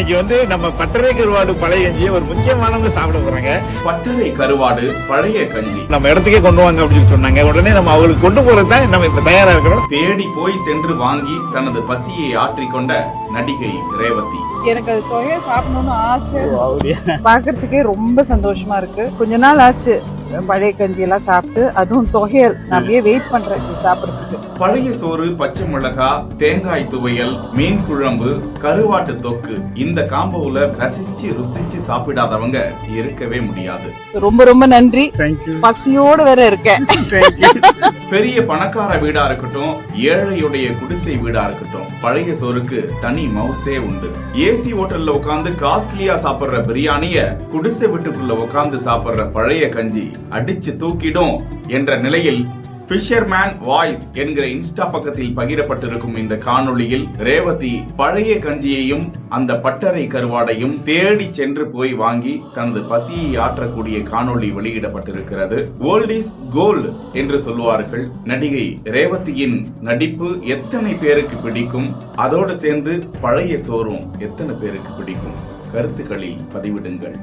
இன்னைக்கு நம்ம பட்டறை கருவாடு பழைய கஞ்சியை ஒரு முக்கியமானவங்க சாப்பிட போறாங்க. பட்டறை கருவாடு பழைய கஞ்சி நம்ம இடத்துக்கே கொண்டு வாங்க அப்படின்னு சொன்னாங்க. உடனே நம்ம அவங்களுக்கு கொண்டு போறதுதான் நம்ம இப்ப தயாரா இருக்கிறோம். தேடி போய் சென்று வாங்கி தனது பசியை ஆற்றிக்கொண்ட நடிகை ரேவதி. எனக்கு அது தொகையை சாப்பிடணும்னு ஆசை. பாக்குறதுக்கே ரொம்ப சந்தோஷமா இருக்கு. கொஞ்ச நாள் ஆச்சு பழைய கஞ்சி எல்லாம் சாப்பிட்டு, அதுவும் தொகையல் நான் அப்படியே வெயிட் பண்றேன் சாப்பிடுறதுக்கு. பழைய சோறு, பச்சை மிளகா, தேங்காய் துவையல், மீன் குழம்பு, கருவாட்டு தொக்கு, இந்த காம்போல ரசிச்சு ருசிச்சு சாப்பிடாதவங்க இருக்கவே முடியாது. ரொம்ப ரொம்ப நன்றி. பசியோட வேற இருக்கேன். பெரிய பணக்கார வீடா இருக்கட்டும், ஏழையுடைய குடிசை வீடா இருக்கட்டும், பழைய சோறுக்கு தனி மவுசே உண்டு. ஏசி ஹோட்டல்ல உட்கார்ந்து காஸ்ட்லியா சாப்பிடுற பிரியாணிய குடிசை வீட்டுக்குள்ள உட்கார்ந்து சாப்பிடுற பழைய கஞ்சி அடிச்சு தூக்கிடும் என்ற நிலையில் ஃபிஷர்மேன் வாய்ஸ் என்கிற இன்ஸ்டா பக்கத்தில் பகிரப்பட்டிருக்கும் இந்த காணொளியில் ரேவதி பழைய கஞ்சியையும் அந்த பட்டறை கருவாடையும் தேடி சென்று போய் வாங்கி தனது பசியை ஆற்றக்கூடிய காணொளி வெளியிடப்பட்டிருக்கிறது. ஓல்ட் இஸ் கோல்டு என்று சொல்வார்கள். நடிகை ரேவதியின் நடிப்பு எத்தனை பேருக்கு பிடிக்கும், அதோடு சேர்ந்து பழைய சோறும் எத்தனை பேருக்கு பிடிக்கும்? கருத்துக்களில் பதிவிடுங்கள்.